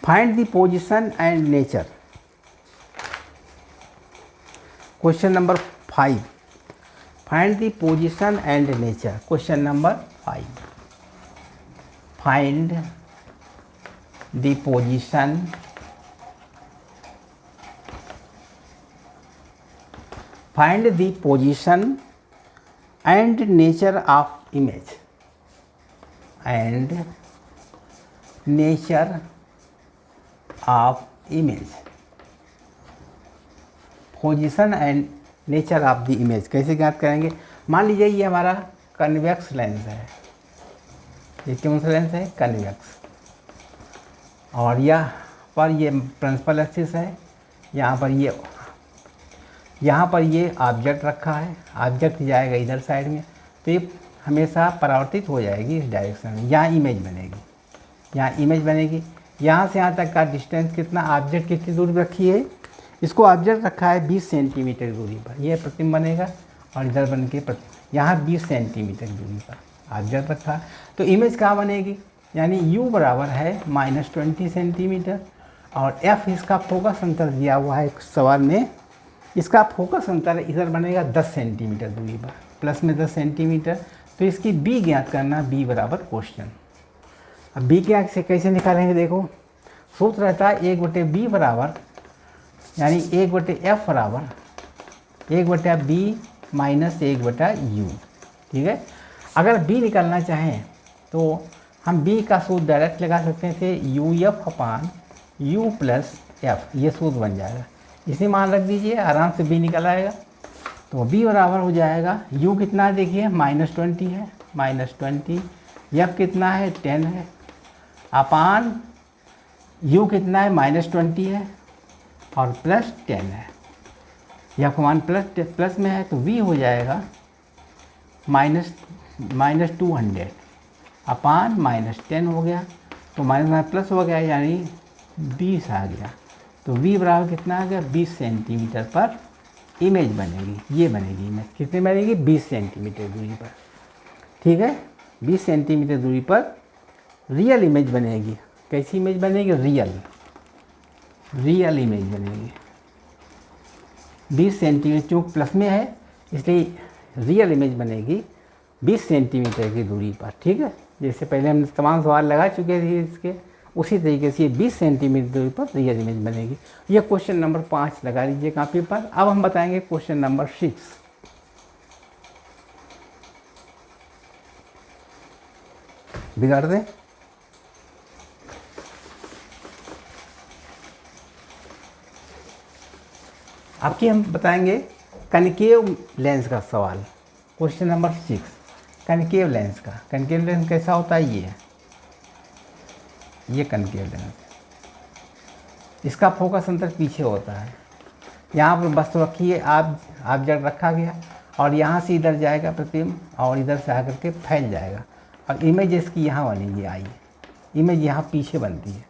Find the position and nature. Question number 5, find the position and nature. Question number 5, find the position and nature of image and nature of image. Position and nature of the image कैसे ज्ञात करेंगे? मान लीजिए ये हमारा convex lens है, ये कौन सा लेंस है? कन्वेक्स। और यहाँ पर ये प्रिंसिपल एक्सिस है, यहाँ पर ये ऑब्जेक्ट रखा है, ऑब्जेक्ट जाएगा इधर साइड में, तो ये हमेशा परावर्तित हो जाएगी इस डायरेक्शन में। यहाँ इमेज बनेगी, यहाँ से यहाँ तक का डिस्टेंस कितना, ऑब्जेक्ट कितनी दूरी पर रखी है? इसको ऑब्जेक्ट रखा है 20 सेंटीमीटर दूरी पर, यह प्रतिबिंब बनेगा और इधर बन के यहाँ 20 सेंटीमीटर दूरी पर ऑब्जेक्ट रखा है। तो इमेज कहाँ बनेगी? यानी u बराबर है -20 सेंटीमीटर, और f इसका फोकस अंतर दिया हुआ है सवाल में, इसका फोकस अंतर इधर बनेगा 10 सेंटीमीटर दूरी पर, प्लस में 10 सेंटीमीटर। तो इसकी b ज्ञात करना, b बराबर क्वेश्चन। अब b क्या से कैसे निकालेंगे? देखो सूत्र रहता है 1/b बराबर, यानी 1/f बराबर 1/b माइनस 1/u। ठीक है, अगर b निकालना चाहें तो हम b का सूत्र डायरेक्ट लगा सकते थे, UF/u प्लस f, ये सूत्र बन जाएगा। इसी मान रख दीजिए, आराम से b निकल आएगा। तो b बराबर हो जाएगा, u कितना है देखिए -20 है, -20, f कितना है 10 है, अपान u कितना है -20 है और प्लस 10 है, यह मान प्लस में है, तो v हो जाएगा -200 अपान -10 हो गया, तो माइनस प्लस हो गया, यानी 20 आ गया। तो v बराबर कितना आ गया? 20 सेंटीमीटर पर इमेज बनेगी, ये बनेगी इमेज। कितनी बनेगी? 20 सेंटीमीटर दूरी पर। ठीक है, 20 सेंटीमीटर दूरी पर रियल इमेज बनेगी। कैसी इमेज बनेगी? रियल इमेज बनेगी। 20 सेंटीमीटर, चूँकि प्लस में है इसलिए रियल इमेज बनेगी 20 सेंटीमीटर की दूरी पर। ठीक है, जैसे पहले हम तमाम सवाल लगा चुके थे इसके, उसी तरीके से ये 20 सेंटीमीटर दूरी पर रियल इमेज बनेगी। यह क्वेश्चन नंबर 5 लगा लीजिए कॉपी पर। अब हम बताएंगे क्वेश्चन नंबर 6। बिगाड़ दें। आपकी हम बताएंगे कनकेव लेंस का सवाल। क्वेश्चन नंबर 6, कनकेव लेंस का। कनकेव लेंस कैसा होता है? ये कनकेव लेंस, इसका फोकस अंतर पीछे होता है। यहाँ पर वस्तु रखी है, ऑब्जेक्ट रखा गया, और यहाँ से इधर जाएगा प्रतिबिंब, और इधर से आकर के फैल जाएगा, और इमेज इसकी यहाँ बनेगी। आई इमेज यहाँ पीछे बनती है।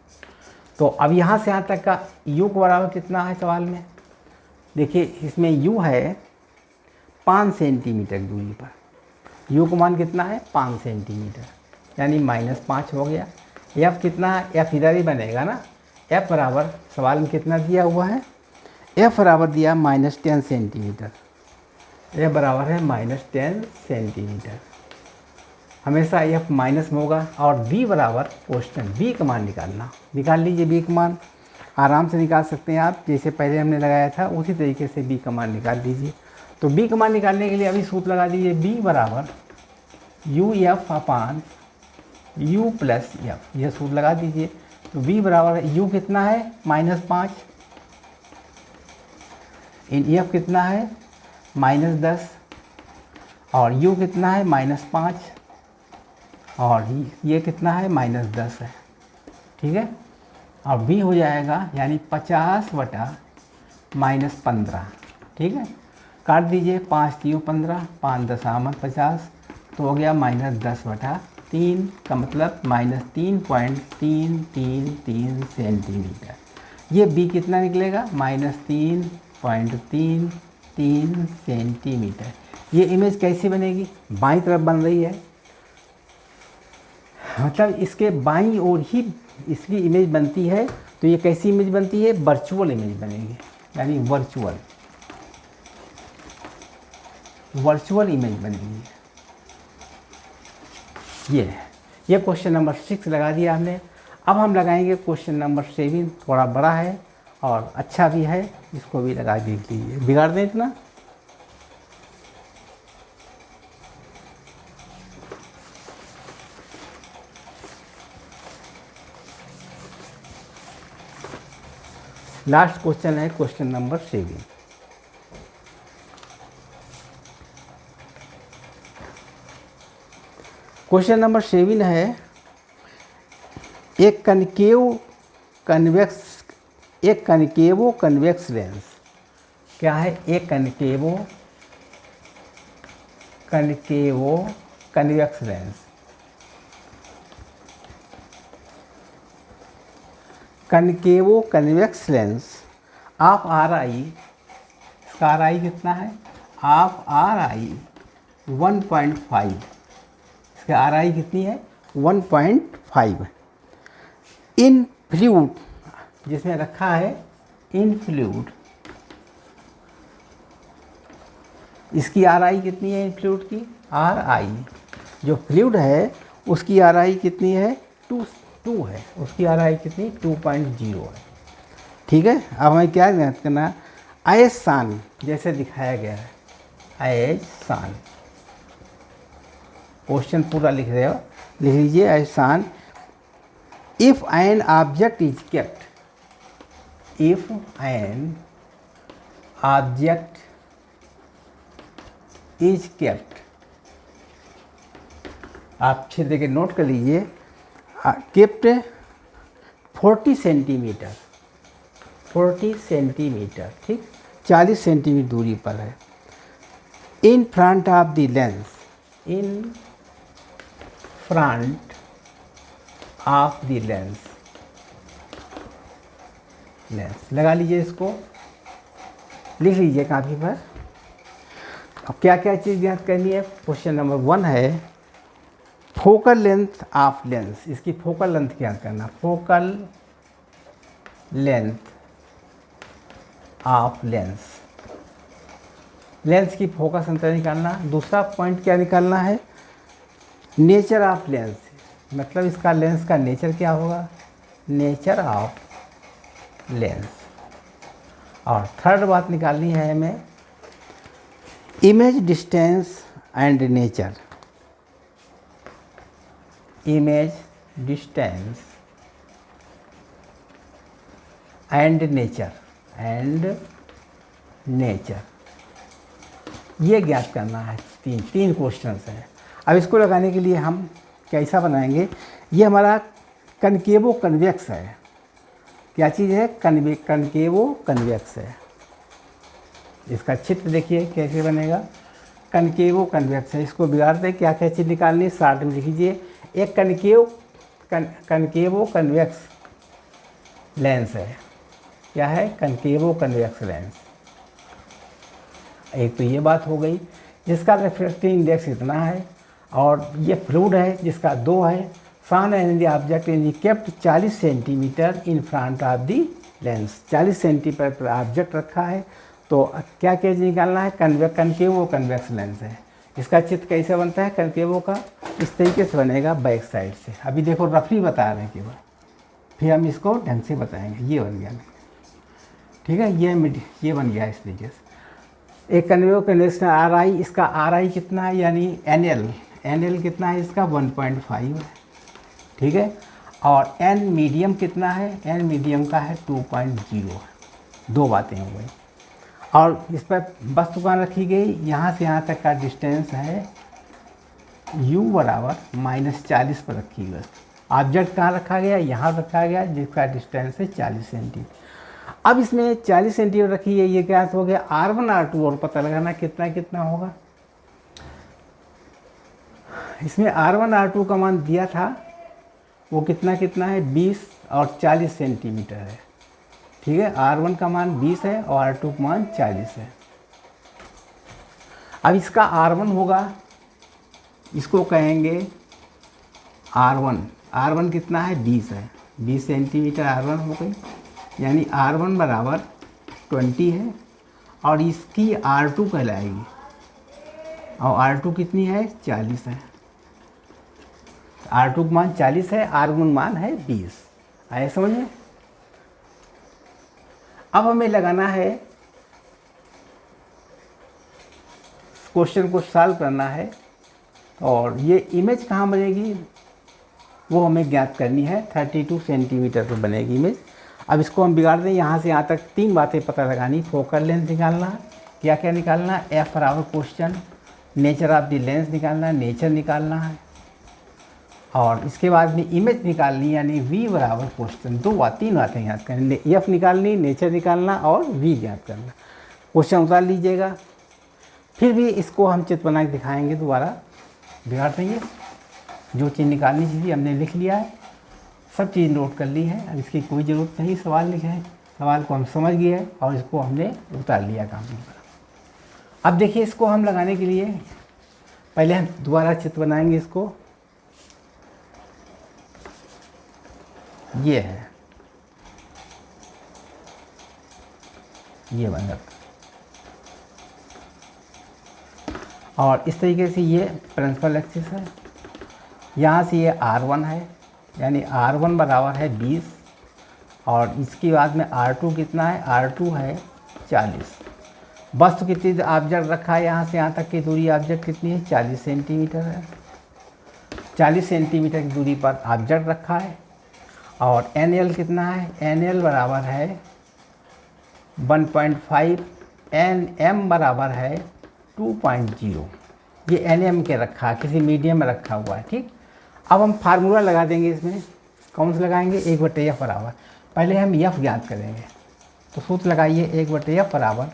तो अब यहाँ से यहाँ तक का u को बराबर कितना है सवाल में? देखिए इसमें u है 5 सेंटीमीटर दूरी पर, u को मान कितना है? 5 सेंटीमीटर, यानी -5 हो गया। f कितना है? f इधर ही बनेगा ना। f बराबर सवाल में कितना दिया हुआ है? f बराबर दिया -10 सेंटीमीटर, f बराबर है -10 सेंटीमीटर। हमेशा f माइनस में होगा। और b बराबर क्वेश्चन, b का मान निकाल लीजिए। b का मान आराम से निकाल सकते हैं आप, जैसे पहले हमने लगाया था उसी तरीके से b का मान निकाल दीजिए। तो b का मान निकालने के लिए अभी सूत्र लगा दीजिए, b बराबर UF/u प्लस f, यह सूत्र लगा दीजिए। तो b बराबर u कितना है? -5, f कितना है? -10, और u कितना है? -5, और ये कितना है? -10 है। ठीक है, और b हो जाएगा यानी 50/-15। ठीक है, काट दीजिए, 5 3 15, 5 10 50, तो हो गया -10/15। -3 का मतलब -3.333 सेंटीमीटर। ये b कितना निकलेगा? -3.33 सेंटीमीटर। ये इमेज कैसी बनेगी? बाईं तरफ बन रही है, मतलब इसके बाईं ओर ही इसकी इमेज बनती है। तो ये कैसी इमेज बनती है? वर्चुअल इमेज बनेगी, यानी वर्चुअल इमेज बनेगी। ये क्वेश्चन नंबर 6 लगा दिया हमने। अब हम लगाएंगे क्वेश्चन नंबर 7, थोड़ा बड़ा है और अच्छा भी है, इसको भी लगा दीजिए। बिगाड़ दें इतना। लास्ट क्वेश्चन है क्वेश्चन नंबर 7। क्वेश्चन नंबर 7 है, एक कनकेवो कन्वेक्स लेंस। क्या है? एक concavo convex lens. Concavo convex lens of RI, इसका RI कितना है? ऑफ RI 1.5, इसका RI कितनी है? 1.5। इन फ्लूइड, जिसमें रखा है इन फ्लूइड, इसकी RI कितनी है? इन फ्लूइड की RI, जो फ्लूइड है उसकी RI कितनी है? 2 है, उसकी RI कितनी? 2.0 है। ठीक है। अब हमें क्या ज्ञात करना है? एज सन, जैसे दिखाया गया है, एज सन। क्वेश्चन पूरा लिख लीजिए। As shown, if an object is kept, if an object is kept, आप छेद के नोट कर लीजिए। केप्ट 40 सेंटीमीटर, 40 सेंटीमीटर, ठीक, 40 सेंटीमीटर दूरी पर है। इन front of the lens, in front of the lens, लगा लीजिए, इसको लिख लीजिए कापी पर। अब क्या क्या चीज़ याद करनी है? क्वेश्चन नंबर 1 है फोकल लेंथ ऑफ लेंस, इसकी फोकल लेंथ क्या करना? Focal length of lens, lens की फोकस अंतर निकालना। दूसरा पॉइंट क्या निकालना है? नेचर ऑफ लेंस, मतलब इसका लेंस का नेचर क्या होगा? Nature of lens. और थर्ड बात निकालनी है हमें, image distance and nature, image distance and nature, ये ज्ञात करना है। तीन क्वेश्चंस हैं। अब इसको लगाने के लिए हम कैसा बनाएंगे? ये हमारा कनकेवो कन्वेक्स है। क्या चीज़ है? कनकेवो कन्वेक्स है। इसका चित्र देखिए कैसे बनेगा। कनकेवो कन्वेक्स है, इसको बिगाड़ दें। क्या क्या चीज़ निकालनी है? शार्ट में लिख लीजिए। एक कनकेवो कन्वेक्स लेंस है। क्या है? कनकेवो कन्वेक्स लेंस। एक तो ये बात हो गई, जिसका रिफ्रैक्टिव इंडेक्स इतना है, और ये फ्लूइड है जिसका 2 है। Sun and the object is kept 40 centimetre in front of the lens, 40 centimetre पर ऑब्जेक्ट रखा है। तो क्या क्या निकालना है? कनकेवो कन्वेक्स लेंस है। इसका चित्र कैसे बनता है कनकेवो का? इस तरीके से बनेगा बैक साइड से। अभी देखो रफली बता रहे हैं केवल, फिर हम इसको ढंग से बताएंगे। ये बन गया, ठीक है, ये बन गया इस तरीके से। एक कन्वेक्स कन्वेक्स RI, इसका RI कितना है? यानी NL कितना है इसका? 1.5 है, ठीक है। और N मीडियम कितना है? N मीडियम का है 2.0 है। 2 बातें हो गई। और इस पर वस्तु कहाँ रखी गई? यहाँ से यहाँ तक का डिस्टेंस है U बराबर -40 पर रखी गई। ऑब्जेक्ट कहाँ रखा गया? यहाँ रखा गया, जिसका डिस्टेंस है 40 सेंटीमीटर। अब इसमें 40 सेंटीमीटर रखी है, ये क्या हो गया? R1 R2, और पता लगाना कितना कितना होगा। इसमें R1 R2 का मान दिया था, वो कितना कितना है, 20 और 40 सेंटीमीटर है। ठीक है, R1 का मान 20 है और R2 का मान 40 है। अब इसका R1 होगा, इसको कहेंगे R1। R1 कितना है, 20 है, 20 सेंटीमीटर R1 हो गई, यानी R1 बराबर 20 है। और इसकी R2 कहलाएगी, और R2 कितनी है, 40 है। R2 का मान 40 है, R1 मान है 20। आए समझ में? अब हमें लगाना है, क्वेश्चन को सॉल्व करना है, और ये इमेज कहाँ बनेगी वो हमें ज्ञात करनी है। 32 सेंटीमीटर पर बनेगी इमेज। अब इसको हम बिगाड़ दें, यहाँ से यहाँ तक 3 बातें पता लगानी। फोकल लेंथ निकालना, क्या क्या निकालना, एफ बराबर question, nature of the lens निकालना, नेचर निकालना है, और इसके बाद में इमेज निकालनी, यानी वी बराबर क्वेश्चन। 3 बातें याद करनी, एफ निकालनी, नेचर निकालना और वी ज्ञात करना। क्वेश्चन उतार लीजिएगा, फिर भी इसको हम चित्र बना के दिखाएंगे, दोबारा बिगाड़ देंगे। जो चीज़ निकालनी चाहिए हमने लिख लिया है, सब चीज़ नोट कर ली है। अब इसकी कोई ज़रूरत नहीं सवाल लिखे हैं, सवाल को हम समझ गए हैं और इसको हमने उतार लिया काम में। अब देखिए, इसको हम लगाने के लिए पहले हम दोबारा चित्र बनाएंगे। इसको ये है, ये बन जाता, और इस तरीके से ये प्रिंसिपल एक्सिस है। यहाँ से ये R1 है, यानी R1 बराबर है 20, और इसके बाद में R2 कितना है, R2 है 40। वस्तु कितनी ऑब्जेक्ट रखा है, यहाँ से यहाँ तक की दूरी ऑब्जेक्ट कितनी है, 40 सेंटीमीटर है। 40 सेंटीमीटर की दूरी पर ऑब्जेक्ट रखा है। और NL कितना है, NL बराबर है 1.5, NM बराबर है 2.0। ये NM के रखा है, किसी मीडियम में रखा हुआ है। ठीक, अब हम फार्मूला लगा देंगे इसमें। कौन सा लगाएंगे, 1/f बराबर, पहले हम f ज्ञात करेंगे। तो सूत्र लगाइए, 1/f बराबर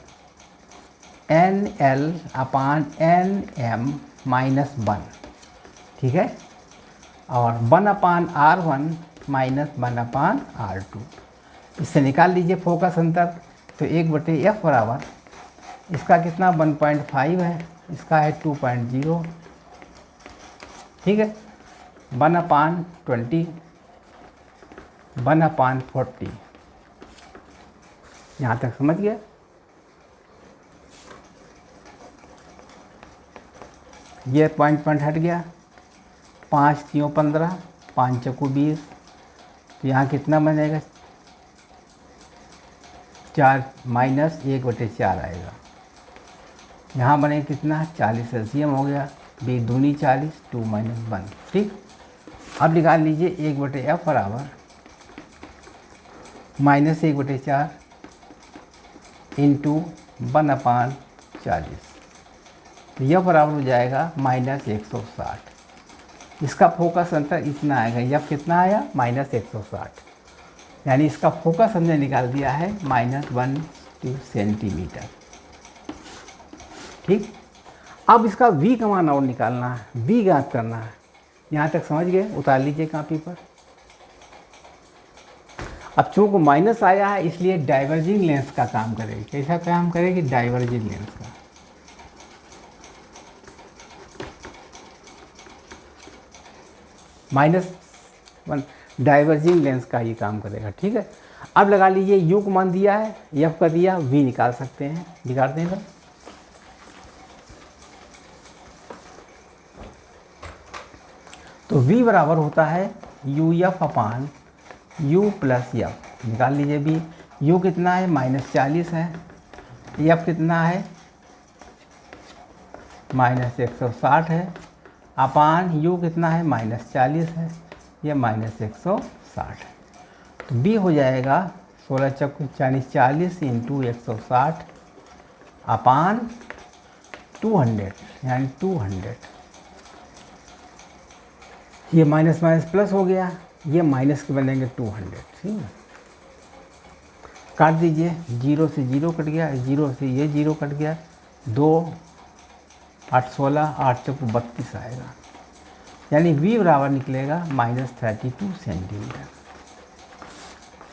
NL अपान NM माइनस 1। ठीक है, और 1 अपान R1 माइनस 1 अपान R2। इससे निकाल लीजिए फोकस अंतर। तो 1/f बराबर, इसका कितना 1.5 है, इसका है 2.0। ठीक है, 1 अपान 20, 1 अपान 40। यहाँ तक समझ गया? ये पॉइंट हट गया। 5 3 15, 5 चौको 20। तो यहाँ कितना बनेगा, 4 माइनस 1/4 आएगा। यहाँ बने कितना, 40 LCM हो गया, 20 दूनी 40, 2 माइनस 1। ठीक, अब निकाल लीजिए 1/f बराबर माइनस 1/4 इंटू 1 अपान 40। तो यह बराबर हो जाएगा माइनस 160। इसका फोकस अंतर इतना आएगा, यह कितना आया, माइनस 160। यानी इसका फोकस हमने निकाल दिया है -1 सेंटीमीटर। ठीक, अब इसका v का मान और निकालना है, v ज्ञात करना है। यहाँ तक समझ गए? उतार लीजिए कापी पर। अब चूंकि माइनस आया है, इसलिए डाइवर्जिंग लेंस का काम करेगी। कैसा काम करेगी, डाइवर्जिंग लेंस का। -1 डाइवर्जिंग लेंस का ये काम करेगा। ठीक है, अब लगा लीजिए u को मान दिया है, f का दिया, v निकाल सकते हैं, निकाल देंगे। तो v बराबर होता है UF अपान U प्लस F। निकाल लीजिए v। u कितना है, -40 है, f कितना है, -160 है, अपान u कितना है, -40 है, यह -160 है। तो b हो जाएगा 16 चौको 40 इंटू 160 अपान 200, यानी 200। ये माइनस माइनस प्लस हो गया, ये माइनस के बनेंगे 200। ठीक है, काट दीजिए, 0 से 0 कट गया, 0 से ये 0 कट गया, 2 8 16, 8 चौको 32 आएगा। यानी v बराबर निकलेगा -32 सेंटीमीटर।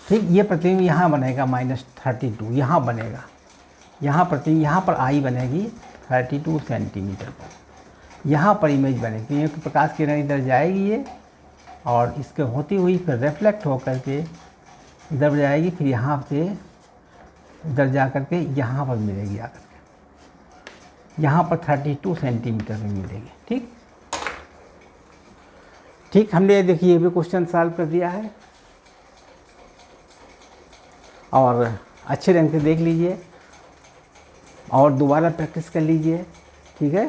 ठीक, ये प्रतिबिंब यहाँ बनेगा -32, यहाँ बनेगा, यहाँ प्रतिबिंब, यहाँ पर आई बनेगी 32 सेंटीमीटर पर, यहाँ पर इमेज बनेगी क्योंकि प्रकाश किरण इधर जाएगी ये, और इसके होती हुई फिर रिफ्लेक्ट होकर के इधर जाएगी, फिर यहाँ से इधर जा कर के यहाँ पर मिलेगी आकर के, यहाँ पर 32 सेंटीमीटर में मिलेगी। ठीक ठीक, हमने देखिए ये भी क्वेश्चन सॉल्व कर दिया है, और अच्छे ढंग से देख लीजिए और दोबारा प्रैक्टिस कर लीजिए। ठीक है।